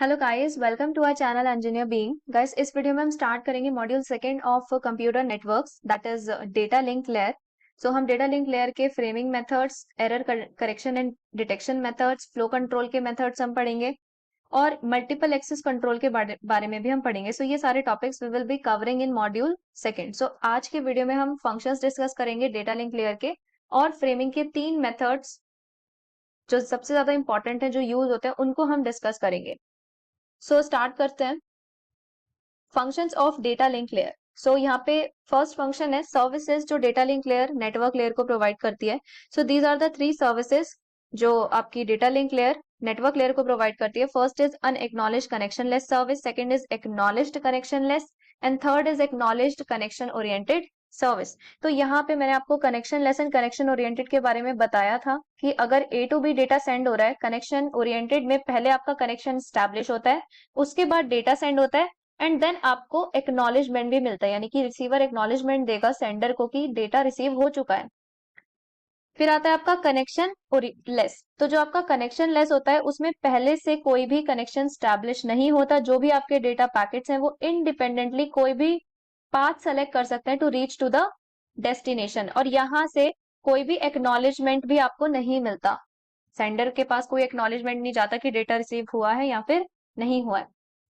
Hello guys, welcome to our channel engineer being. Guys, इस video में हम start करेंगे module second of computer networks, that is data link layer. So हम data link layer के framing methods, error correction and detection methods, flow control के methods हम पढ़ेंगे और मल्टीपल एक्सेस कंट्रोल के बारे में भी हम पढ़ेंगे। सो ये सारे topics we will be covering in module second. So आज के वीडियो में हम फंक्शंस डिस्कस करेंगे डेटा लिंक लेयर के और फ्रेमिंग के 3 मेथड्स जो सबसे ज्यादा इंपॉर्टेंट है, जो यूज होते हैं, उनको हम डिस्कस करेंगे। सो स्टार्ट करते हैं। Functions of data link layer. So यहाँ पे फर्स्ट फंक्शन है सर्विसेज, जो data link layer network layer को प्रोवाइड करती है। So these are the 3 services जो आपकी data link layer network layer को प्रोवाइड करती है। First is unacknowledged connectionless service, second is acknowledged connectionless and third is acknowledged connection oriented service. तो यहाँ पे मैंने आपको connectionless and connection oriented के बारे में बताया था कि अगर A to B data send हो रहा है, कनेक्शन ओरिएंटेड में पहले आपका कनेक्शन स्टैब्लिश होता है, उसके बाद डेटा सेंड होता है एंड देन आपको एक्नॉलेजमेंट भी मिलता है, यानी कि रिसीवर एक्नॉलेजमेंट देगा सेंडर को कि डेटा रिसीव हो चुका है। फिर आता है आपका कनेक्शन लेस। तो जो आपका कनेक्शन लेस होता है उसमें पहले से कोई भी कनेक्शन स्टैब्लिश नहीं होता। जो भी आपके डेटा पैकेट्स हैं वो इंडिपेंडेंटली कोई भी पाथ सेलेक्ट कर सकते हैं to reach to the destination, और यहाँ से कोई भी एक्नॉलेजमेंट भी आपको नहीं मिलता। सेंडर के पास कोई एक्नॉलेजमेंट नहीं जाता कि डेटा रिसीव हुआ है या फिर नहीं हुआ है।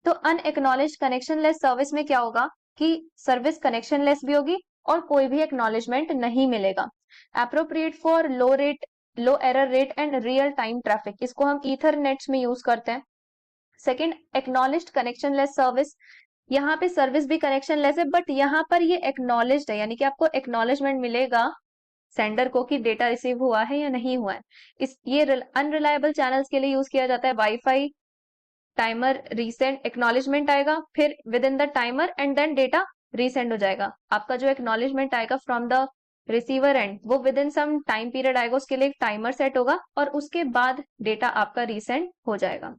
तो अनएक्नॉलेज्ड कनेक्शनलेस सर्विस में क्या होगा कि सर्विस कनेक्शनलेस भी होगी और कोई भी एक्नॉलेजमेंट नहीं मिलेगा। Appropriate for low error rate and real time traffic, इसको हम ईथरनेट्स में यूज करते हैं। सेकंड, एक्नॉलेज्ड कनेक्शनलेस सर्विस, यहाँ पे सर्विस भी कनेक्शनलेस है बट यहाँ पर ये एक्नॉलेज्ड है, यानी कि आपको एक्नॉलेजमेंट मिलेगा सेंडर को कि डेटा रिसीव हुआ है या नहीं हुआ है। ये अनरिलायबल चैनल्स के लिए यूज किया जाता है। वाईफाई टाइमर रीसेंड एक्नॉलेजमेंट आएगा, फिर within the timer and then data resend हो जाएगा। आपका जो एक्नॉलेजमेंट आएगा फ्रॉम द रिसीवर एंड, वो within some time period आएगा, उसके लिए एक टाइमर सेट होगा और उसके बाद डेटा आपका रीसेंड हो जाएगा।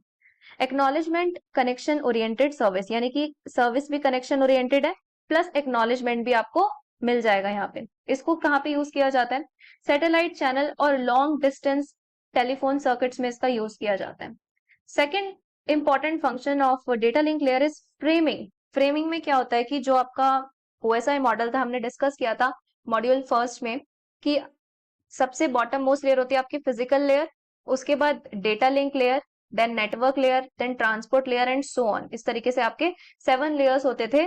एक्नॉलेजमेंट कनेक्शन ओरिएंटेड सर्विस, यानी कि सर्विस भी कनेक्शन ओरिएंटेड है प्लस एक्नॉलेजमेंट भी आपको मिल जाएगा। यहाँ पे इसको कहाँ पे यूज किया जाता है? सैटेलाइट चैनल और लॉन्ग डिस्टेंस टेलीफोन सर्किट्स में इसका यूज किया जाता है। Second important function of data link layer is framing. Framing में क्या होता है कि जो आपका OSI मॉडल था, हमने डिस्कस किया था मॉड्यूल फर्स्ट में, कि सबसे बॉटम मोस्ट लेयर होती है आपकी फिजिकल लेयर, उसके बाद data link layer, then network layer, then transport layer and so on. इस तरीके से आपके 7 लेयर्स होते थे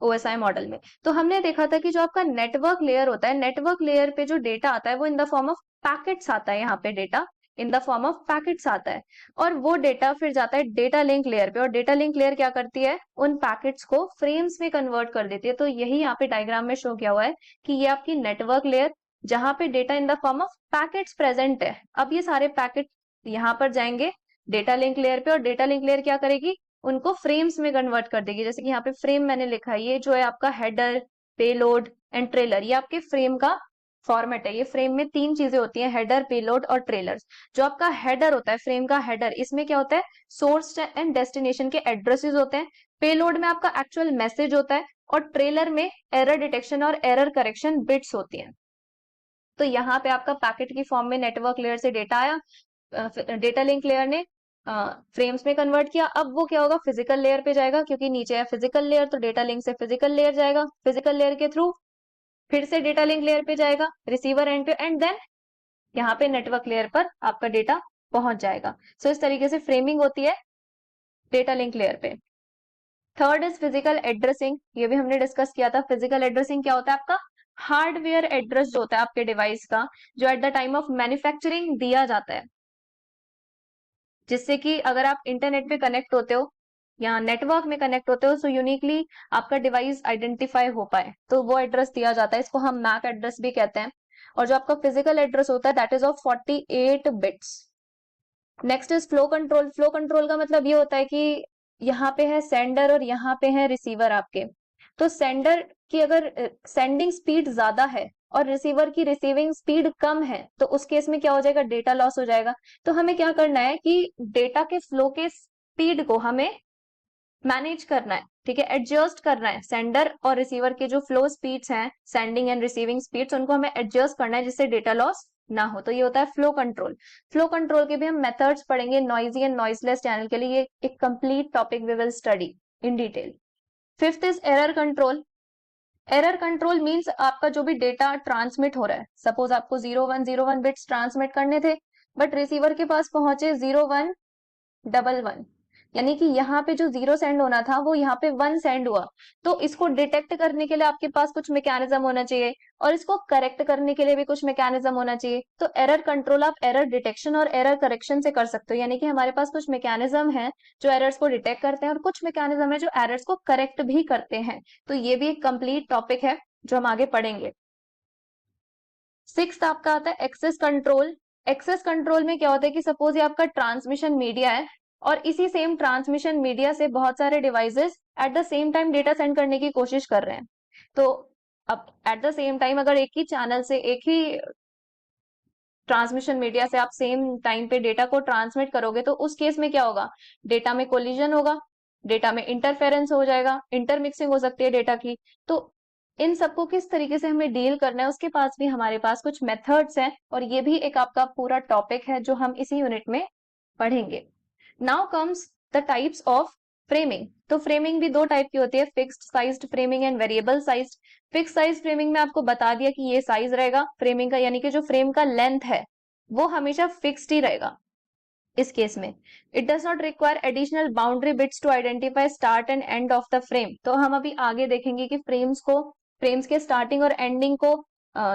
OSI मॉडल में। तो हमने देखा था कि जो आपका नेटवर्क लेयर होता है, नेटवर्क लेयर पे जो डेटा आता है वो in the form of packets आता है। यहाँ पे data in the form of packets आता है और वो डेटा फिर जाता है डेटा लिंक लेयर पे, और डेटा लिंक लेयर क्या करती है, उन पैकेट्स को फ्रेम्स में कन्वर्ट कर देती है। तो यही यहाँ पे डायग्राम में शो किया हुआ है कि ये आपकी नेटवर्क लेयर, जहां पे data in the form of packets present है। अब ये सारे पैकेट यहाँ पर जाएंगे डेटा लिंक लेयर पे, और डेटा लिंक लेयर क्या करेगी, उनको फ्रेम्स में कन्वर्ट कर देगी। जैसे कि यहाँ पे फ्रेम मैंने लिखा है, ये जो है आपका हेडर, पेलोड एंड ट्रेलर, ये आपके फ्रेम का फॉर्मेट है। ये फ्रेम में 3 चीजें होती हैं, हेडर, पेलोड और ट्रेलर्स। जो आपका हेडर होता है, फ्रेम का हेडर, इसमें क्या होता है, सोर्स एंड डेस्टिनेशन के एड्रेसेस होते हैं। पेलोड में आपका एक्चुअल मैसेज होता है और ट्रेलर में एरर डिटेक्शन और एरर करेक्शन बिट्स होती हैं। तो यहाँ पे आपका पैकेट की फॉर्म में नेटवर्क लेयर से डेटा आया, डेटा लिंक लेयर ने फ्रेम्स में कन्वर्ट किया। अब वो क्या होगा, फिजिकल लेयर पे जाएगा, क्योंकि नीचे है फिजिकल लेयर, तो डेटा लिंक से फिजिकल लेयर जाएगा, फिजिकल लेयर के थ्रू फिर से डेटा लिंक लेयर पे जाएगा रिसीवर एंड पे, एंड देन यहाँ पे नेटवर्क लेयर पर आपका डेटा पहुंच जाएगा। सो इस तरीके से फ्रेमिंग होती है डेटा लिंक लेयर पे। थर्ड इज फिजिकल एड्रेसिंग, ये भी हमने डिस्कस किया था। फिजिकल एड्रेसिंग क्या होता है, आपका हार्डवेयर एड्रेस जो होता है आपके डिवाइस का, जो at the time of manufacturing दिया जाता है, जिससे कि अगर आप इंटरनेट पे कनेक्ट होते हो या नेटवर्क में कनेक्ट होते हो, सो यूनिकली आपका डिवाइस आइडेंटिफाई हो पाए, तो वो एड्रेस दिया जाता है। इसको हम मैक एड्रेस भी कहते हैं। और जो आपका फिजिकल एड्रेस होता है that is of 48 bits. Next is flow control. Flow control का मतलब ये होता है कि यहाँ पे है सेंडर और यहाँ पे है रिसीवर आपके। तो सेंडर की अगर सेंडिंग स्पीड ज्यादा है और रिसीवर की रिसीविंग स्पीड कम है, तो उस केस में क्या हो जाएगा, डेटा लॉस हो जाएगा। तो हमें क्या करना है कि डेटा के फ्लो के स्पीड को हमें मैनेज करना है, ठीक है, एडजस्ट करना है। सेंडर और रिसीवर के जो फ्लो स्पीड्स हैं, सेंडिंग एंड रिसीविंग स्पीड्स, उनको हमें एडजस्ट करना है जिससे डेटा लॉस ना हो, तो ये होता है फ्लो कंट्रोल। फ्लो कंट्रोल के भी हम मेथड्स पढ़ेंगे नॉइजी एंड नॉइसलेस चैनल के लिए, ये एक complete topic we will study in detail. Fifth is error control. Error control means आपका जो भी डेटा ट्रांसमिट हो रहा है, सपोज आपको 0101 बिट्स ट्रांसमिट करने थे, बट रिसीवर के पास पहुंचे 0111, यानी कि यहाँ पे जो 0 सेंड होना था वो यहाँ पे 1 सेंड हुआ। तो इसको डिटेक्ट करने के लिए आपके पास कुछ मैकेनिज्म होना चाहिए, और इसको करेक्ट करने के लिए भी कुछ मैकेनिज्म होना चाहिए। तो एरर कंट्रोल आप एरर डिटेक्शन और एरर करेक्शन से कर सकते हो, यानी कि हमारे पास कुछ मैकेनिज्म है जो एरर्स को डिटेक्ट करते हैं, और कुछ मैकेनिज्म है जो एरर्स को करेक्ट भी करते हैं। तो ये भी एक कंप्लीट टॉपिक है जो हम आगे पढ़ेंगे। सिक्स्थ आपका आता है एक्सेस कंट्रोल। एक्सेस कंट्रोल में क्या होता है कि सपोज ये आपका ट्रांसमिशन मीडिया है, और इसी सेम ट्रांसमिशन मीडिया से बहुत सारे devices at the same time data send करने की कोशिश कर रहे हैं। तो अब एट द सेम टाइम अगर एक ही चैनल से, एक ही ट्रांसमिशन मीडिया से आप सेम टाइम पे डेटा को ट्रांसमिट करोगे, तो उस केस में क्या होगा, डेटा में कोलिजन होगा, डेटा में इंटरफेरेंस हो जाएगा, इंटरमिक्सिंग हो सकती है डेटा की। तो इन सबको किस तरीके से हमें डील करना है, उसके पास भी हमारे पास कुछ मेथड्स हैं, और ये भी एक आपका पूरा टॉपिक है जो हम इसी यूनिट में पढ़ेंगे। Now comes the types of framing. तो फ्रेमिंग भी दो टाइप की होती है, fixed sized framing and variable sized. Fix size framing में आपको बता दिया कि ये साइज रहेगा फ्रेमिंग का, यानी कि जो फ्रेम का लेंथ है वो हमेशा फिक्स्ड ही रहेगा। इस केस में it does not require additional boundary bits to identify start and end of the frame. तो हम अभी आगे देखेंगे कि फ्रेम्स के स्टार्टिंग और एंडिंग को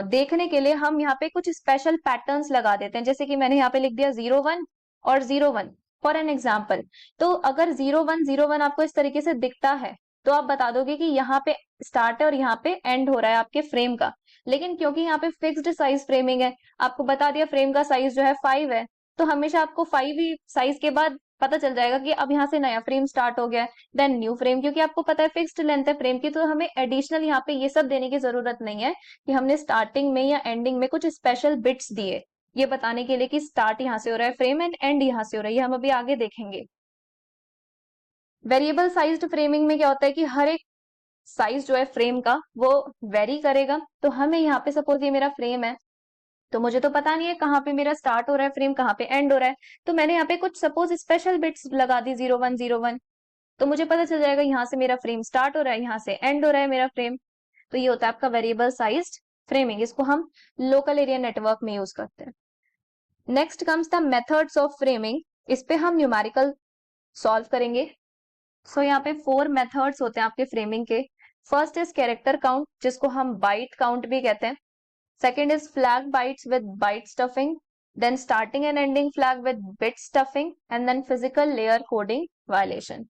देखने के लिए हम यहाँ पे कुछ स्पेशल पैटर्न्स लगा देते हैं, जैसे कि मैंने यहाँ पे लिख दिया 01 और 01 फॉर एन एग्जाम्पल। तो अगर 0101 आपको इस तरीके से दिखता है, तो आप बता दोगे कि यहाँ पे स्टार्ट है और यहाँ पे एंड हो रहा है आपके फ्रेम का। लेकिन क्योंकि यहाँ पे फिक्स्ड साइज फ्रेमिंग है, आपको बता दिया फ्रेम का साइज जो है 5 है, तो हमेशा आपको 5 ही साइज के बाद पता चल जाएगा कि अब यहाँ से नया फ्रेम स्टार्ट हो गया है, देन न्यू फ्रेम, क्योंकि आपको पता है फिक्स्ड लेंथ है फ्रेम की। तो हमें एडिशनल यहाँ पे ये सब देने की जरूरत नहीं है कि हमने स्टार्टिंग में या एंडिंग में कुछ स्पेशल बिट्स दिए ये बताने के लिए कि स्टार्ट यहाँ से हो रहा है फ्रेम एंड एंड यहाँ से हो रहा है, ये हम अभी आगे देखेंगे। वेरिएबल साइज्ड फ्रेमिंग में क्या होता है कि हर एक साइज जो है फ्रेम का वो वेरी करेगा। तो हमें यहाँ पे सपोज ये मेरा फ्रेम है, तो मुझे तो पता नहीं है कहाँ पे मेरा स्टार्ट हो रहा है फ्रेम, कहाँ पे एंड हो रहा है। तो मैंने यहाँ पे कुछ सपोज स्पेशल बिट्स लगा दी 0101, तो मुझे पता चल जाएगा यहाँ से मेरा फ्रेम स्टार्ट हो रहा है, यहाँ से एंड हो रहा है मेरा फ्रेम। तो ये होता है आपका वेरिएबल साइज्ड फ्रेमिंग, इसको हम लोकल एरिया नेटवर्क में यूज करते हैं। Next comes the methods of framing. इस पे हम न्यूमेरिकल सॉल्व करेंगे। सो यहाँ पे 4 मेथड्स होते हैं आपके फ्रेमिंग के। फर्स्ट इज कैरेक्टर काउंट, जिसको हम बाइट काउंट भी कहते हैं। Second is flag bytes with byte stuffing, then starting and ending flag with bit stuffing, and then physical layer coding violation.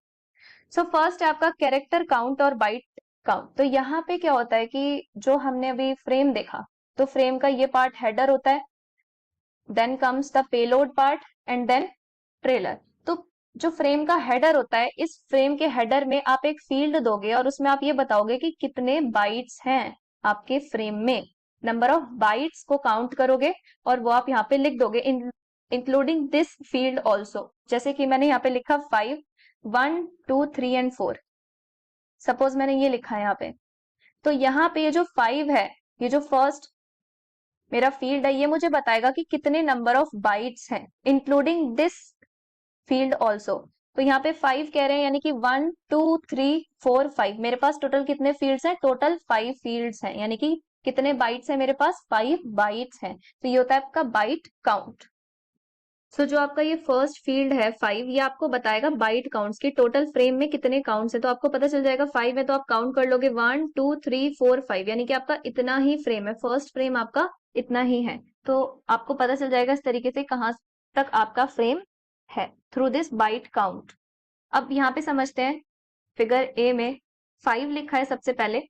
So first है आपका character count और byte count। तो यहाँ पे क्या होता है कि जो हमने अभी फ्रेम देखा, तो फ्रेम का ये पार्ट हेडर होता है, then comes the payload part and then trailer। तो जो फ्रेम का हेडर होता है, इस फ्रेम के हेडर में आप एक फील्ड दोगे और उसमें आप ये बताओगे कि कितने बाइट्स हैं आपके फ्रेम में, नंबर ऑफ बाइट्स को काउंट करोगे और वो आप यहाँ पे लिख दोगे, इंक्लूडिंग दिस फील्ड ऑल्सो। जैसे कि मैंने यहाँ पे लिखा 5, 1, 2, 3 एंड 4, सपोज मैंने ये लिखा है यहाँ पे। तो यहाँ पे ये जो 5 है, ये जो फर्स्ट मेरा फील्ड है, ये मुझे बताएगा कि कितने नंबर ऑफ बाइट्स हैं, इंक्लूडिंग दिस फील्ड ऑल्सो। तो यहाँ पे 5 कह रहे हैं, यानी कि 1, 2, 3, 4, 5, मेरे पास टोटल कितने फील्ड्स हैं, टोटल 5 फील्ड्स हैं, यानी कि कितने बाइट्स हैं मेरे पास, 5 बाइट्स हैं। तो ये होता है आपका बाइट काउंट। सो जो आपका ये फर्स्ट फील्ड है 5, ये आपको बताएगा बाइट काउंट्स की टोटल फ्रेम में कितने काउंट्स है। तो आपको पता चल जाएगा 5 है तो आप काउंट कर लोगे 1, 2, 3, 4, 5, यानी कि आपका इतना ही फ्रेम है, फर्स्ट फ्रेम आपका इतना ही है। तो आपको पता चल जाएगा इस तरीके से कहाँ तक आपका फ्रेम है थ्रू दिस बाइट काउंट। अब यहाँ पे समझते हैं, फिगर ए में 5 लिखा है सबसे पहले।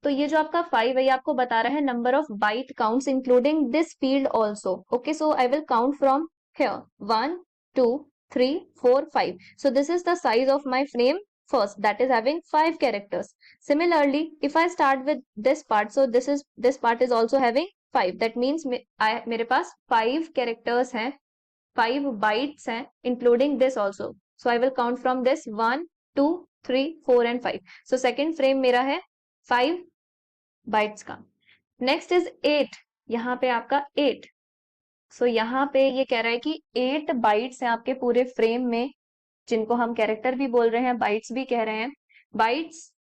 तो ये जो आपका 5 है, ये आपको बता रहा है number of bite counts including this field also. Okay, so I will count from here 1, 2, 3, 4, 5. So this is the size of my frame first, that is having 5 characters. Similarly, if I start with this part, so this part is also having 5. That means मेरे पास 5 characters हैं, 5 bytes हैं, including this also. So I will count from this 1, 2, 3, 4 and 5. So second frame मेरा है 5 bytes का। Next is 8, यहाँ पे आपका 8। सो यहाँ पे ये कह रहा है कि 8 बाइट्स हैं आपके पूरे फ्रेम में, जिनको हम कैरेक्टर भी बोल रहे हैं, बाइट्स भी कह रहे हैं। बाइट्स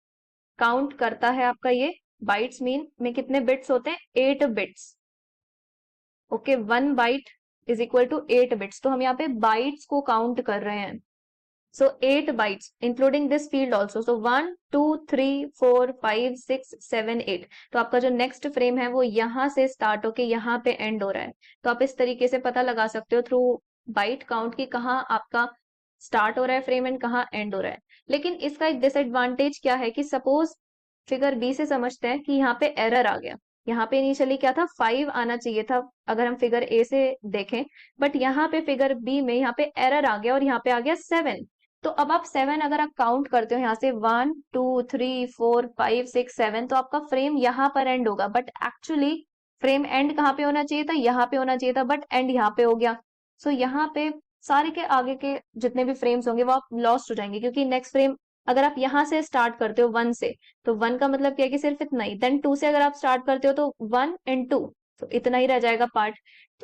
काउंट करता है आपका ये, बाइट्स मीन में कितने बिट्स होते हैं, 8 bits. Okay, 1 byte is equal to 8 bits, तो हम यहाँ पे बाइट्स को काउंट कर रहे हैं। सो 8 bytes including this field also, so 1 2 3 4 5 6 7 8, तो आपका जो नेक्स्ट फ्रेम है वो यहाँ से स्टार्ट होके यहाँ पे एंड हो रहा है। तो आप इस तरीके से पता लगा सकते हो थ्रू बाइट काउंट की कहाँ आपका स्टार्ट हो रहा है फ्रेम एंड कहाँ एंड हो रहा है। लेकिन इसका एक डिसएडवांटेज क्या है कि सपोज फिगर बी से समझते हैं कि यहाँ पे एरर आ गया। यहाँ पे इनिशियली क्या था, 5 आना चाहिए था अगर हम फिगर ए से देखें, बट यहाँ पे फिगर बी में यहाँ पे एरर आ गया और यहाँ पे आ गया 7। तो अब आप 7 अगर आप काउंट करते हो यहाँ से 1 2 3 4 5 6 7, तो आपका फ्रेम यहाँ पर एंड होगा, बट एक्चुअली फ्रेम एंड कहाँ पे होना चाहिए था, यहाँ पे होना चाहिए था, बट एंड यहाँ पे हो गया। सो यहाँ पे सारे के आगे के जितने भी फ्रेम्स होंगे वो आप लॉस्ट हो जाएंगे, क्योंकि नेक्स्ट फ्रेम अगर आप यहाँ से स्टार्ट करते हो 1 से, तो 1 का मतलब क्या है कि सिर्फ इतना ही, देन 2 से अगर आप स्टार्ट करते हो तो 1 एंड 2, तो इतना ही रह जाएगा पार्ट।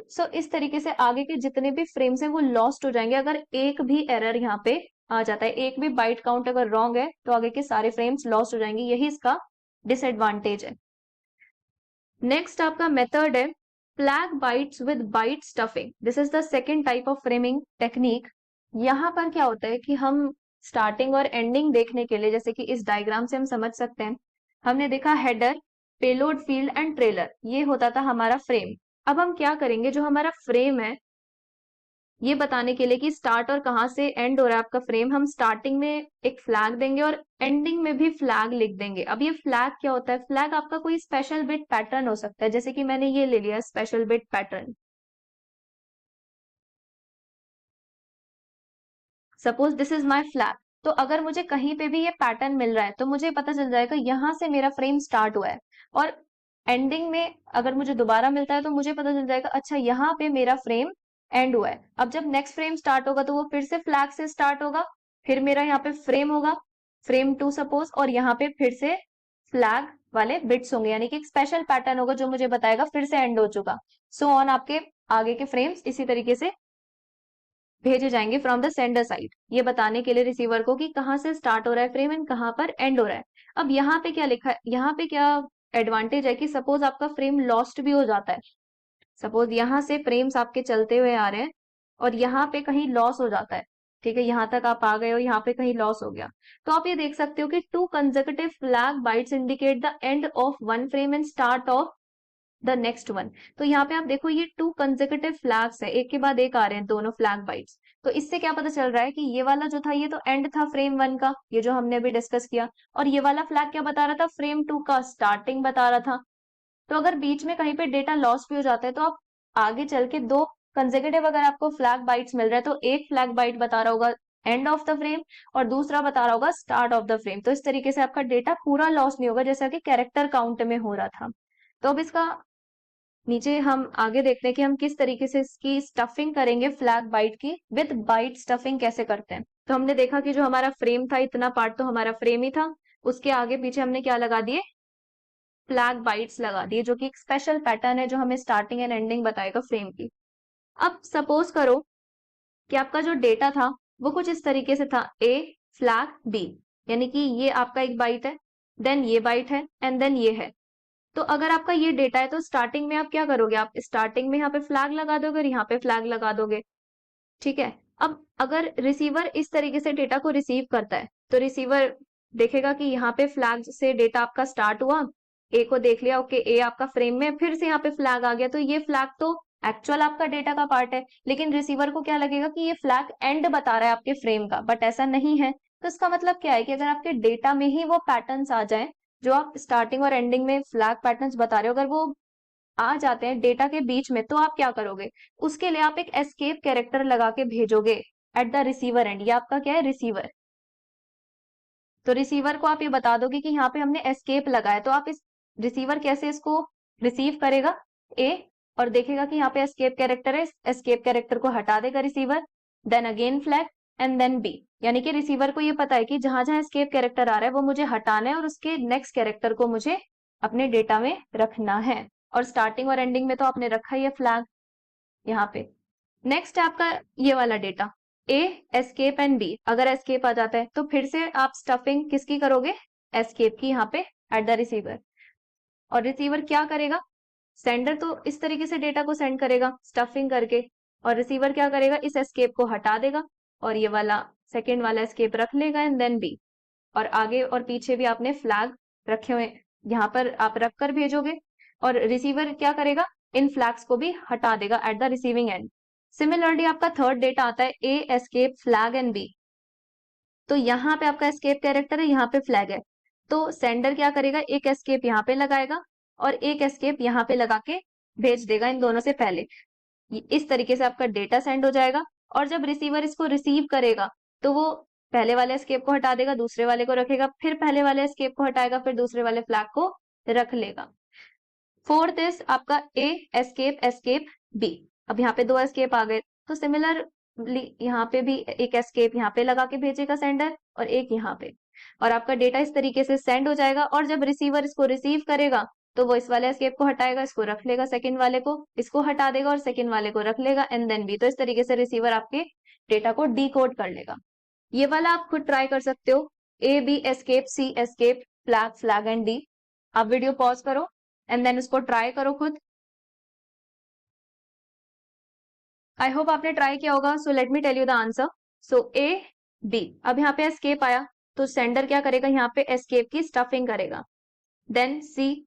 सो इस तरीके से आगे के जितने भी फ्रेम्स हैं वो लॉस्ट हो जाएंगे अगर एक भी एरर यहाँ पे आ जाता है। एक भी बाइट काउंट अगर रॉन्ग है तो आगे के सारे फ्रेम्स लॉस्ट हो जाएंगे, यही इसका डिसएडवांटेज है। नेक्स्ट आपका मेथड है flag bytes with byte stuffing. This is the second type of framing technique. यहाँ पर क्या होता है कि हम स्टार्टिंग और एंडिंग देखने के लिए, जैसे कि इस डायग्राम से हम समझ सकते हैं, हमने देखा header, payload, field and trailer, ये होता था हमारा फ्रेम। अब हम क्या करेंगे, जो हमारा फ्रेम है ये बताने के लिए कि स्टार्ट और कहाँ से एंड हो रहा है आपका फ्रेम, हम स्टार्टिंग में एक फ्लैग देंगे और एंडिंग में भी फ्लैग लिख देंगे। अब ये फ्लैग क्या होता है, फ्लैग आपका कोई स्पेशल बिट पैटर्न हो सकता है, जैसे कि मैंने ये ले लिया special bit pattern. Suppose this is my flag, तो अगर मुझे कहीं पे भी ये पैटर्न मिल रहा है तो मुझे पता चल जाएगा यहाँ से मेरा फ्रेम स्टार्ट हुआ है, और एंडिंग में अगर मुझे दोबारा मिलता है तो मुझे पता चल जाएगा अच्छा यहाँ पे मेरा फ्रेम एंड हुआ है। अब जब नेक्स्ट फ्रेम स्टार्ट होगा तो वो फिर से फ्लैग से स्टार्ट होगा, फिर मेरा यहाँ पे फ्रेम होगा, फ्रेम 2 सपोज, और यहाँ पे फिर से फ्लैग वाले बिट्स होंगे, यानी कि एक स्पेशल पैटर्न होगा जो मुझे बताएगा फिर से एंड हो चुका। सो ऑन आपके आगे के फ्रेम्स इसी तरीके से भेजे जाएंगे फ्रॉम द सेंडर साइड, ये बताने के लिए रिसीवर को कि कहाँ से स्टार्ट हो रहा है फ्रेम एंड कहाँ पर एंड हो रहा है। अब यहाँ पे क्या लिखा है, यहाँ पे क्या एडवांटेज है कि सपोज आपका फ्रेम लॉस्ट भी हो जाता है, सपोज यहाँ से फ्रेम्स आपके चलते हुए आ रहे हैं और यहाँ पे कहीं लॉस हो जाता है, ठीक है, यहाँ तक आप आ गए हो, यहाँ पे कहीं लॉस हो गया, तो आप ये देख सकते हो कि 2 consecutive flag bytes indicate the end of one frame and start of the next one. तो यहाँ पे आप देखो ये 2 consecutive फ्लैग्स है, एक के बाद एक आ रहे हैं दोनों फ्लैग बाइट्स। तो इससे क्या पता चल रहा है कि ये वाला जो था ये तो एंड था फ्रेम 1 का, ये जो हमने अभी डिस्कस किया, और ये वाला फ्लैग क्या बता रहा था, फ्रेम 2 का स्टार्टिंग बता रहा था। तो अगर बीच में कहीं पे डेटा लॉस भी हो जाता है तो आप आगे चल के 2 कंसेक्यूटिव अगर आपको फ्लैग बाइट्स मिल रहा है तो एक फ्लैग बाइट बता रहा होगा एंड ऑफ द फ्रेम और दूसरा बता रहा होगा स्टार्ट ऑफ द फ्रेम। तो इस तरीके से आपका डेटा पूरा लॉस नहीं होगा जैसा कि कैरेक्टर काउंट में हो रहा था। तो अब इसका नीचे हम आगे देखते हैं कि हम किस तरीके से इसकी स्टफिंग करेंगे फ्लैग बाइट की, विद बाइट स्टफिंग कैसे करते हैं। तो हमने देखा कि जो हमारा फ्रेम था इतना पार्ट तो हमारा फ्रेम ही था, उसके आगे पीछे हमने क्या लगा दिए, फ्लैग बाइट्स लगा दिए, जो कि एक स्पेशल पैटर्न है जो हमें स्टार्टिंग एंड एंडिंग बताएगा फ्रेम की। अब सपोज करो कि आपका जो डेटा था वो कुछ इस तरीके से था, ए फ्लैग बी, यानी कि ये आपका एक बाइट है, देन ये बाइट है एंड देन ये है। तो अगर आपका ये डेटा है तो स्टार्टिंग में आप क्या करोगे, आप स्टार्टिंग में यहाँ पे फ्लैग लगा दोगे और यहाँ पे फ्लैग लगा दोगे, ठीक है। अब अगर रिसीवर इस तरीके से डेटा को रिसीव करता है तो रिसीवर देखेगा कि यहाँ पे फ्लैग से डेटा आपका स्टार्ट हुआ, ए को देख लिया, ओके ए आपका फ्रेम में, फिर से यहाँ पे फ्लैग आ गया, तो ये फ्लैग तो एक्चुअल आपका डेटा का पार्ट है, लेकिन रिसीवर को क्या लगेगा कि ये फ्लैग एंड बता रहा है आपके फ्रेम का, बट ऐसा नहीं है। तो इसका मतलब क्या है कि अगर आपके डेटा में ही वो पैटर्न्स आ जाए जो आप स्टार्टिंग और एंडिंग में फ्लैग पैटर्न्स बता रहे हो, अगर वो आ जाते हैं डेटा के बीच में, तो आप क्या करोगे, उसके लिए आप एक एस्केप कैरेक्टर लगा के भेजोगे एट द रिसीवर एंड। ये आपका क्या है, रिसीवर। तो रिसीवर को आप ये बता दोगे कि यहाँ पे हमने एस्केप लगाया, तो आप इस रिसीवर कैसे इसको रिसीव करेगा, ए, और देखेगा कि यहाँ पे एस्केप कैरेक्टर है, एस्केप कैरेक्टर को हटा देगा receiver, then again flag and then B, यानी कि रिसीवर को ये पता है कि जहां जहां एस्केप कैरेक्टर आ रहा है वो मुझे हटाना है और उसके नेक्स्ट कैरेक्टर को मुझे अपने डेटा में रखना है। और स्टार्टिंग और एंडिंग में तो आपने रखा ही है फ्लैग। यहाँ पे। नेक्स्ट है आपका ये वाला data, A escape and B. अगर एस्केप आ जाता है तो फिर से आप स्टफिंग किसकी करोगे, एस्केप की, यहाँ पे एट द रिसीवर। और रिसीवर क्या करेगा, सेंडर तो इस तरीके से डेटा को सेंड करेगा स्टफिंग करके, और रिसीवर क्या करेगा, इस एस्केप को हटा देगा और ये वाला सेकेंड वाला एस्केप रख लेगा एंड देन बी। और आगे और पीछे भी आपने फ्लैग रखे हुए, यहाँ पर आप रख कर भेजोगे और रिसीवर क्या करेगा, इन फ्लैग्स को भी हटा देगा at the receiving end. Similarly आपका थर्ड डेटा आता है ए एस्केप फ्लैग एंड बी। तो यहाँ पे आपका एस्केप कैरेक्टर है, यहाँ पे फ्लैग है, तो सेंडर क्या करेगा, एक एस्केप यहाँ पे लगाएगा और एक एस्केप यहाँ पे लगा के भेज देगा इन दोनों से पहले। इस तरीके से आपका डेटा सेंड हो जाएगा। और जब रिसीवर इसको रिसीव करेगा तो वो पहले वाले एस्केप को हटा देगा, दूसरे वाले को रखेगा, फिर पहले वाले एस्केप को हटाएगा, फिर दूसरे वाले फ्लैग को रख लेगा। फोर्थ इज आपका ए एस्केप एस्केप बी। अब यहाँ पे दो एस्केप आ गए, तो सिमिलरली यहाँ पे भी एक एस्केप यहाँ पे लगा के भेजेगा सेंडर और एक यहाँ पे, और आपका डेटा इस तरीके से सेंड हो जाएगा। और जब रिसीवर इसको रिसीव करेगा तो वो इस वाले एस्केप को हटाएगा, इसको रख लेगा, सेकंड वाले को इसको हटा देगा और सेकंड वाले को रख लेगा एंड देन बी। तो इस तरीके से रिसीवर आपके डेटा को डीकोड कर लेगा। ये वाला आप खुद ट्राई कर सकते हो, A B escape C escape flag flag and D. आप वीडियो पॉज करो एंड देन उसको ट्राई करो खुद। आई होप आपने ट्राई किया होगा। So let me tell you the answer. So A B, अब यहाँ पे एस्केप आया तो सेंडर क्या करेगा, यहाँ पे एस्केप की स्टफिंग करेगा। देन सी,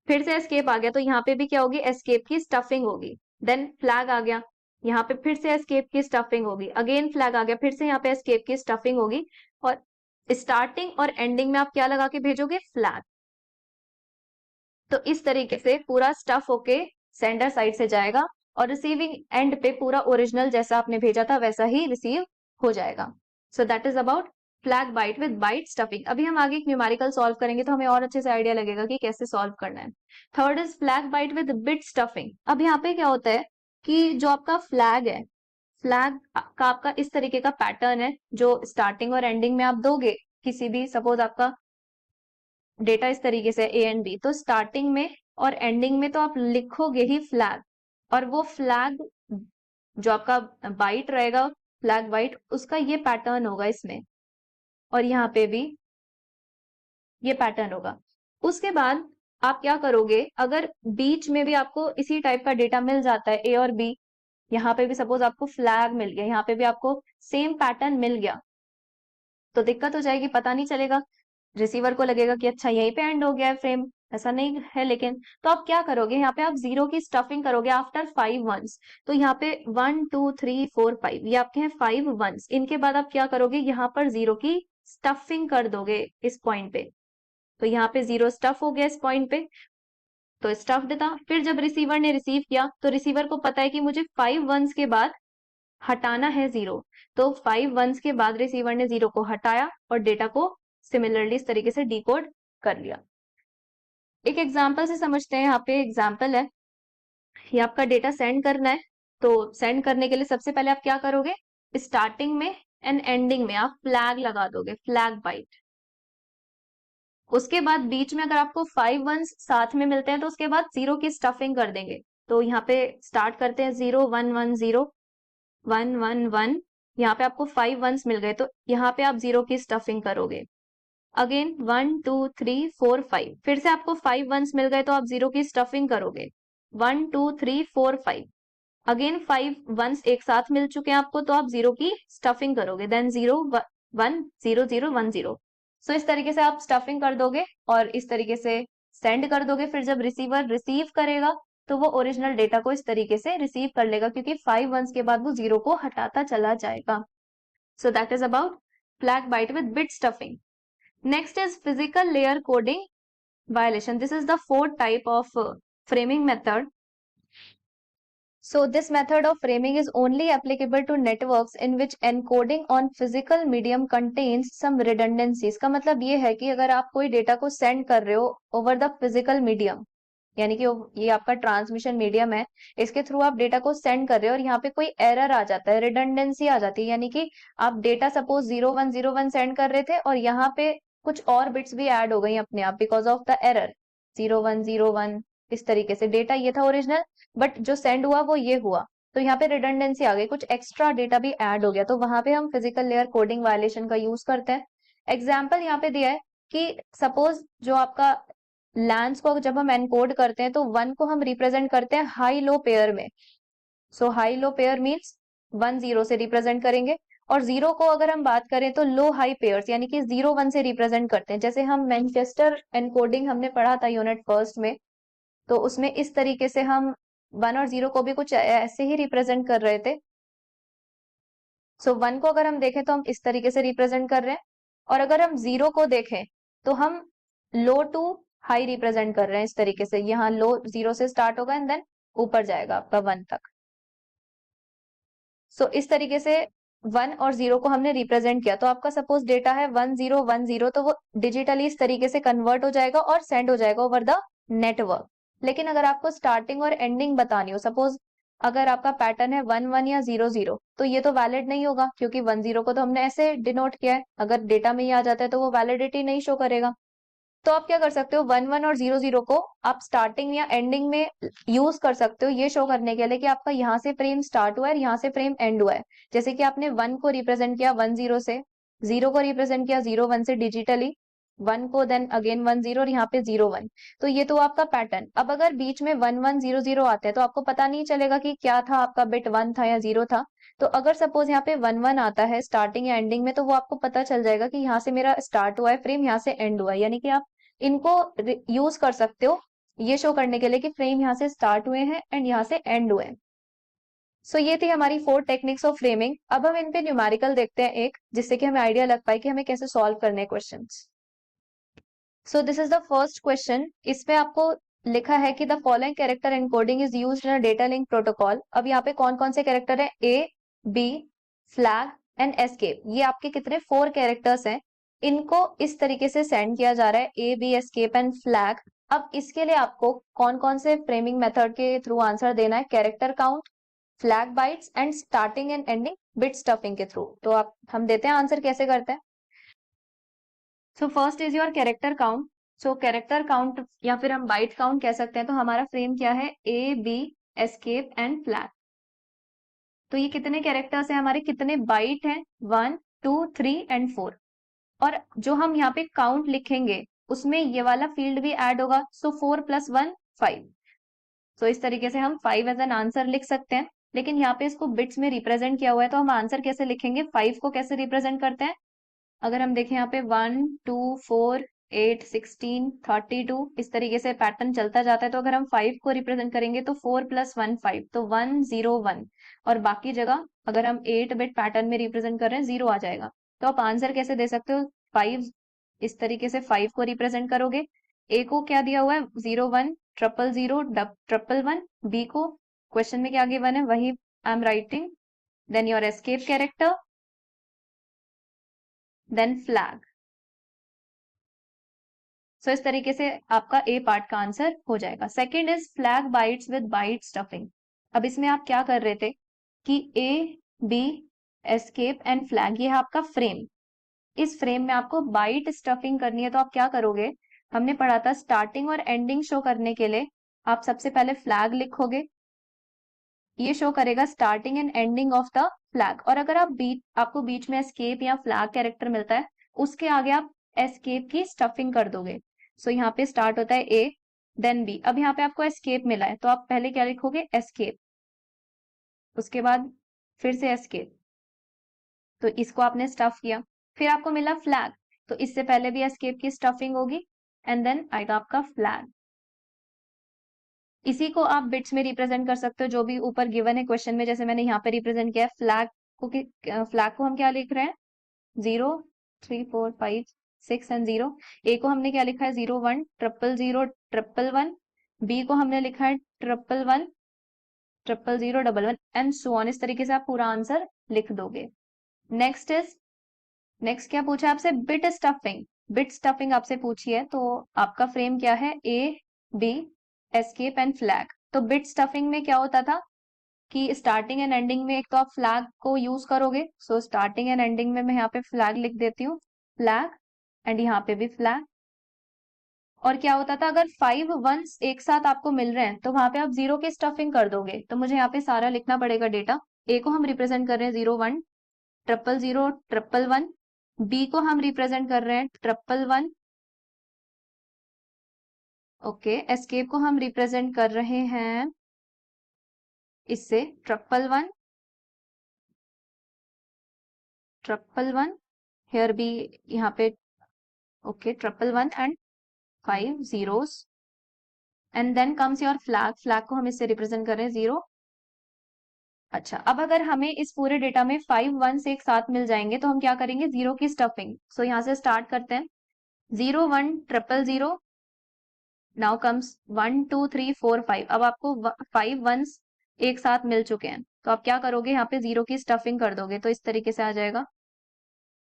फिर से एस्केप आ गया तो यहाँ पे भी क्या होगी, एस्केप की स्टफिंग होगी। देन फ्लैग आ गया, यहाँ पे फिर से एस्केप की स्टफिंग होगी। अगेन फ्लैग आ गया, फिर से यहाँ पे एस्केप की स्टफिंग होगी। और स्टार्टिंग और एंडिंग में आप क्या लगा के भेजोगे, फ्लैग। तो इस तरीके से पूरा स्टफ होके सेंडर साइड से जाएगा और रिसीविंग एंड पे पूरा ओरिजिनल जैसा आपने भेजा था वैसा ही रिसीव हो जाएगा। So that is about flag byte with byte stuffing. अभी हम आगे एक न्यूमेरिकल सॉल्व करेंगे तो हमें और अच्छे से आइडिया लगेगा कि कैसे सॉल्व करना है। Third is flag byte with bit stuffing. अब यहाँ पे क्या होता है कि जो आपका फ्लैग है, फ्लैग का आपका इस तरीके का पैटर्न है जो स्टार्टिंग और एंडिंग में आप दोगे किसी भी, सपोज आपका डेटा इस तरीके से ए एंड बी, तो स्टार्टिंग में और एंडिंग में तो आप लिखोगे ही फ्लैग, और वो फ्लैग जो आपका बाइट रहेगा, फ्लैग बाइट, उसका ये पैटर्न होगा इसमें, और यहाँ पे भी ये पैटर्न होगा। उसके बाद आप क्या करोगे, अगर बीच में भी आपको इसी टाइप का डेटा मिल जाता है ए और बी, यहाँ पे भी सपोज आपको फ्लैग मिल गया, यहाँ पे भी आपको सेम पैटर्न मिल गया, तो दिक्कत हो जाएगी, पता नहीं चलेगा, रिसीवर को लगेगा कि अच्छा यहीं पे एंड हो गया है फ्रेम, ऐसा नहीं है। लेकिन तो आप क्या करोगे, यहाँ पे आप जीरो की स्टफिंग करोगे आफ्टर 5 वंस। तो यहाँ पे 1 2 3 4 5 ये आपके हैं 5 वंस। इनके बाद आप क्या करोगे, यहाँ पर जीरो की स्टफिंग कर दोगे इस पॉइंट पे। तो यहाँ पे जीरो स्टफ हो गया इस पॉइंट पे, तो स्टफ्ड था। फिर जब रिसीवर ने रिसीव किया तो रिसीवर को पता है कि मुझे 5 वंस के बाद हटाना है जीरो, तो 5 वंस के बाद रिसीवर ने जीरो को हटाया और डेटा को सिमिलरली इस तरीके से डिकोड कर लिया। एक एग्जांपल से समझते हैं। यहाँ पे एग्जांपल है, ये आपका डेटा सेंड करना है, तो सेंड करने के लिए सबसे पहले आप क्या करोगे, स्टार्टिंग में एंड एंडिंग में आप फ्लैग लगा दोगे, फ्लैग बाइट। उसके बाद बीच में अगर आपको 5 वंस साथ में मिलते हैं तो उसके बाद जीरो की स्टफिंग कर देंगे। तो यहाँ पे स्टार्ट करते हैं 0 1 1 0 1 1 1, यहाँ पे आपको 5 वंस मिल गए तो यहाँ पे आप जीरो की स्टफिंग करोगे। अगेन 1 2 3 4 5, फिर से आपको 5 वंस मिल गए तो आप जीरो की स्टफिंग करोगे। 1 2 3 4 5, अगेन 5 वंस एक साथ मिल चुके हैं आपको तो आप जीरो की स्टफिंग करोगे। देन 0 1 0 0 1 0। सो इस तरीके से आप स्टफिंग कर दोगे और इस तरीके से सेंड कर दोगे। फिर जब रिसीवर रिसीव करेगा तो वो ओरिजिनल डेटा को इस तरीके से रिसीव कर लेगा, क्योंकि 5 वंस के बाद वो जीरो को हटाता चला जाएगा। So that is about flag byte with bit stuffing. Next is physical layer coding violation. This is the fourth type of framing method. So this method of framing is only applicable to networks in which encoding on physical medium contains some redundancies. का मतलब ये है कि अगर आप कोई data को send कर रहे हो ओवर द फिजिकल मीडियम, यानी कि ये आपका ट्रांसमिशन मीडियम है, इसके थ्रू आप डेटा को सेंड कर रहे हो और यहाँ पे कोई एरर आ जाता है, रिडंडेंसी आ जाती है, यानी कि आप डेटा सपोज 0101 सेंड कर रहे थे और यहाँ पे कुछ और बिट्स भी ऐड हो गई अपने आप बिकॉज ऑफ द एरर 0101। इस तरीके से डेटा ये था ओरिजिनल, बट जो सेंड हुआ वो ये हुआ, तो यहाँ पे रिडंडेंसी आ गई, कुछ एक्स्ट्रा डेटा भी ऐड हो गया, तो वहां पे हम फिजिकल लेयर कोडिंग वायलेशन का यूज करते हैं। एग्जाम्पल यहाँ पे दिया है कि सपोज जो आपका लैंस को जब हम एनकोड करते हैं तो 1 को हम रिप्रेजेंट करते हैं हाई लो पेयर में। सो हाई लो पेयर मीन्स 1 0 से रिप्रेजेंट करेंगे, और 0 को अगर हम बात करें तो लो हाई पेयर्स यानी कि 0 1 से रिप्रेजेंट करते हैं। जैसे हम मैनचेस्टर एनकोडिंग हमने पढ़ा था यूनिट फर्स्ट में, तो उसमें इस तरीके से हम 1 और 0 को भी कुछ ऐसे ही रिप्रेजेंट कर रहे थे। सो 1 को अगर हम देखें तो हम इस तरीके से रिप्रेजेंट कर रहे हैं, और अगर हम 0 को देखें तो हम लो टू हाई रिप्रेजेंट कर रहे हैं इस तरीके से। यहाँ लो 0 से स्टार्ट होगा एंड देन ऊपर जाएगा आपका 1 तक। सो इस तरीके से 1 और 0 को हमने रिप्रेजेंट किया, तो आपका सपोज डेटा है 1 0 1 0, तो वो डिजिटली इस तरीके से कन्वर्ट हो जाएगा और सेंड हो जाएगा ओवर द नेटवर्क। लेकिन अगर आपको स्टार्टिंग और एंडिंग बतानी हो, सपोज अगर आपका पैटर्न है 1 1 या 0 0, तो ये तो वैलिड नहीं होगा क्योंकि 1 0 को तो हमने ऐसे डिनोट किया है, अगर डेटा में ही आ जाता है तो वो वैलिडिटी नहीं शो करेगा। तो आप क्या कर सकते हो, 1 1 और 0 0 को आप स्टार्टिंग या एंडिंग में यूज कर सकते हो ये शो करने के लिए कि आपका यहाँ से फ्रेम स्टार्ट हुआ है और यहाँ से फ्रेम एंड हुआ है। जैसे कि आपने 1 को रिप्रेजेंट किया 1 0 से, 0 को रिप्रेजेंट किया 0 1 से डिजिटली, 1 को देन अगेन 1 0 और यहाँ पे 0 1। तो ये तो आपका पैटर्न। अब अगर बीच में 1 1 0 0 आते हैं तो आपको पता नहीं चलेगा कि क्या था, आपका बिट 1 था या 0 था। तो अगर सपोज यहाँ पे 1 1 आता है स्टार्टिंग या एंडिंग में, तो वो आपको पता चल जाएगा कि यहाँ से मेरा स्टार्ट हुआ है फ्रेम, यहाँ से एंड हुआ है, यानी कि आप इनको यूज कर सकते हो ये शो करने के लिए कि फ्रेम यहाँ से स्टार्ट हुए हैं एंड यहाँ से एंड हुए हैं। सो ये थी हमारी 4 टेक्निक्स ऑफ फ्रेमिंग। अब हम इन पे न्यूमेरिकल देखते हैं एक, जिससे कि हमें आइडिया लग पाए कि हमें कैसे सॉल्व करने हैं questions. So this is the first question. इसमें आपको लिखा है कि the following character encoding is used in a data link protocol. अब यहाँ पे कौन कौन से कैरेक्टर है, A B flag and escape, ये आपके कितने 4 कैरेक्टर्स हैं। इनको इस तरीके से सेंड किया जा रहा है, A B escape and flag. अब इसके लिए आपको कौन कौन से फ्रेमिंग मेथड के थ्रू आंसर देना है, character count, flag bytes and starting and ending bit stuffing के थ्रू। तो आप हम देते हैं आंसर, कैसे करते हैं। So first is your character count. So character count या फिर हम बाइट काउंट कह सकते हैं। तो हमारा फ्रेम क्या है, A B escape and flag. तो ये कितने कैरेक्टर्स हैं हमारे, कितने बाइट हैं, 1 2 3 एंड 4। और जो हम यहाँ पे काउंट लिखेंगे उसमें ये वाला फील्ड भी ऐड होगा। सो 4 + 1 5। सो इस तरीके से हम 5 एज एन आंसर लिख सकते हैं। लेकिन यहाँ पे इसको बिट्स में रिप्रेजेंट किया हुआ है, तो हम आंसर कैसे लिखेंगे, 5 को कैसे रिप्रेजेंट करते हैं। अगर हम देखें यहाँ पे 1 2 4 8 16 32 इस तरीके से पैटर्न चलता जाता है। तो अगर हम 5 को रिप्रेजेंट करेंगे तो 4 + 1 5, तो 1 0 1। और बाकी जगह अगर हम 8 बिट पैटर्न में रिप्रेजेंट कर रहे हैं 0 आ जाएगा। तो आप आंसर कैसे दे सकते हो, 5 इस तरीके से 5 को रिप्रेजेंट करोगे। ए को क्या दिया हुआ है, 0 1 ट्रिपल 0 ट्रिपल 1। बी को क्वेश्चन में क्या गिवन है वही I am writing, then your escape character, then flag. So इस तरीके से आपका ए पार्ट का आंसर हो जाएगा। Second is flag bytes with byte stuffing. अब इसमें आप क्या कर रहे थे कि A B escape and flag, ये है आपका फ्रेम। इस फ्रेम में आपको बाइट स्टफिंग करनी है, तो आप क्या करोगे, हमने पढ़ा था स्टार्टिंग और एंडिंग शो करने के लिए आप सबसे पहले फ्लैग लिखोगे, ये शो करेगा starting and ending of the flag. और अगर आपको बीच में एस्केप या फ्लैग कैरेक्टर मिलता है, उसके आगे आप एस्केप की स्टफिंग कर दोगे। सो यहाँ पे स्टार्ट होता है ए देन बी। अब यहाँ पे आपको एस्केप मिला है, तो आप पहले क्या लिखोगे, एस्केप, उसके बाद फिर से एस्केप, तो इसको आपने स्टफ किया। फिर आपको मिला फ्लैग, तो इससे पहले भी एस्केप की स्टफिंग होगी एंड देन आएगा आपका फ्लैग। इसी को आप बिट्स में रिप्रेजेंट कर सकते हो, जो भी ऊपर गिवन है क्वेश्चन में। जैसे मैंने यहाँ पे रिप्रेजेंट किया है फ्लैग को, फ्लैग को हम क्या लिख रहे हैं, 0 3 4 5 6 एंड 0। ए को हमने क्या लिखा है, 0 1 ट्रिपल 0 ट्रिपल 1। बी को हमने लिखा है triple 1 triple 0 double 1 and so on. इस तरीके से आप पूरा आंसर लिख दोगे। नेक्स्ट क्या पूछा है आपसे, बिट स्टफिंग। बिट स्टफिंग आपसे पूछी है, तो आपका फ्रेम क्या है, A B escape and flag. तो बिट स्टफिंग में क्या होता था कि स्टार्टिंग एंड एंडिंग में एक तो आप फ्लैग को यूज करोगे। सो स्टार्टिंग एंड एंडिंग में मैं यहाँ पे फ्लैग लिख देती हूँ, फ्लैग, एंड यहाँ पे भी फ्लैग। और क्या होता था, अगर 5 वंस एक साथ आपको मिल रहे हैं तो वहां पे आप जीरो की स्टफिंग कर दोगे। तो मुझे यहाँ पे सारा लिखना पड़ेगा डेटा। ए को हम रिप्रेजेंट कर रहे हैं 0 1 0 0 1 1 1। बी को हम रिप्रेजेंट कर रहे हैं 1 1 1। ओके, एस्केप को हम रिप्रेजेंट कर रहे हैं इससे 1 1 1 1 हेयर बी यहाँ पे। Okay, 1 1 and 5 zeros। And then comes your flag. Flag को हम इससे रिप्रेजेंट कर रहे हैं 0। अच्छा, अब अगर हमें इस पूरे डेटा में 5 1 एक साथ मिल जाएंगे तो हम क्या करेंगे, जीरो की स्टफिंग। सो यहाँ से स्टार्ट करते हैं। 0 1 0 0 नाउ कम्स 1 2 3 4 5। अब आपको 5 वंस एक साथ मिल चुके हैं तो आप क्या करोगे, यहाँ पे जीरो की स्टफिंग कर दोगे। तो इस तरीके से आ जाएगा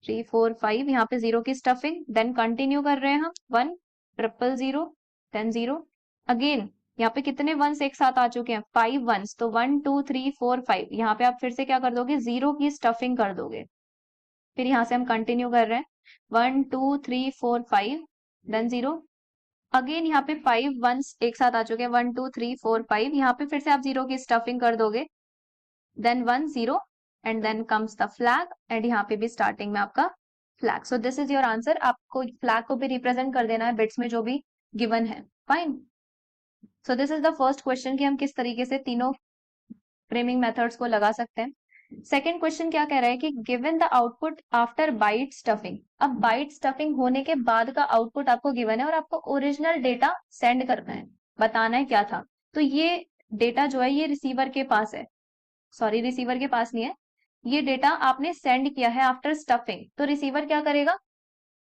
3 4 5, यहाँ पे जीरो की स्टफिंग। देन कंटिन्यू कर रहे हैं हम 1 0 0 10 0। अगेन यहाँ पे कितने वंस एक साथ आ चुके हैं, 5 वंस। तो 1 2 3 4 5, यहाँ पे आप फिर से क्या कर दोगे, जीरो की स्टफिंग कर दोगे। फिर यहाँ से हम कंटिन्यू कर रहे हैं 1 2 3 4 5 देन 0। अगेन यहाँ पे 5 वंस एक साथ आ चुके हैं, 1 2 3 4 5। यहाँ पे फिर से आप जीरो की स्टफिंग कर दोगे। Then 1 0 and then comes the flag. And यहाँ पे भी स्टार्टिंग में आपका flag. So this is your answer. आपको फ्लैग को भी रिप्रेजेंट कर देना है बिट्स में जो भी गिवन है। Fine. So this is the first question कि हम किस तरीके से तीनों फ्रेमिंग मेथड्स को लगा सकते हैं। सेकेंड क्वेश्चन क्या कह रहा है कि given the output after byte stuffing. अब बाइट स्टफिंग होने के बाद का आउटपुट आपको गिवन है और आपको ओरिजिनल डेटा सेंड करना है, बताना है क्या था। तो ये डेटा जो है ये रिसीवर के पास है, सॉरी रिसीवर के पास नहीं है, ये डेटा आपने सेंड किया है आफ्टर स्टफिंग। तो रिसीवर क्या करेगा,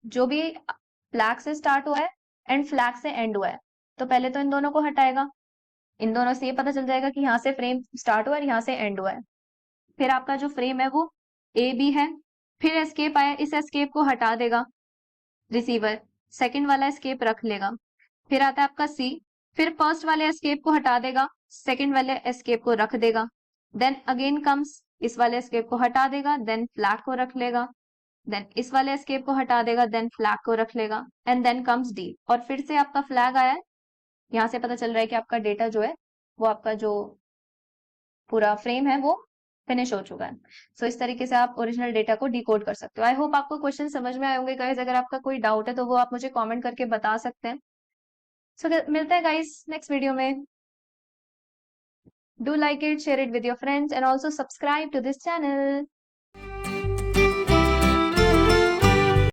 जो भी फ्लैग से स्टार्ट हुआ है एंड फ्लैग से एंड हुआ है, तो पहले तो इन दोनों को हटाएगा। इन दोनों से ये पता चल जाएगा कि यहाँ से फ्रेम स्टार्ट हुआ है और यहाँ से एंड हुआ है। फिर आपका जो फ्रेम है वो ए बी है। फिर एस्केप आया, इस एस्केप को हटा देगा रिसीवर, सेकंड वाला एस्केप रख लेगा। फिर आता है आपका सी। फिर फर्स्ट वाले एस्केप को हटा देगा, सेकंड वाले एस्केप को रख देगा। देन अगेन कम्स, इस वाले एस्केप को हटा देगा, देन फ्लैग को रख लेगा। देन इस वाले एस्केप को हटा देगा, देन फ्लैग को रख लेगा। एंड देन कम्स डी, और फिर से आपका फ्लैग आया है। यहाँ से पता चल रहा है कि आपका डेटा जो है वो आपका जो पूरा फ्रेम है वो फिनिश हो चुका है। सो इस तरीके से आप ओरिजिनल डेटा को डिकोड कर सकते हो। आई होप आपको क्वेश्चन समझ में आए होंगे गाइस। अगर आपका कोई डाउट है तो वो आप मुझे कमेंट करके बता सकते हैं। सो मिलते हैं गाइस नेक्स्ट वीडियो में। Do like it, share it with your friends and also subscribe to this channel.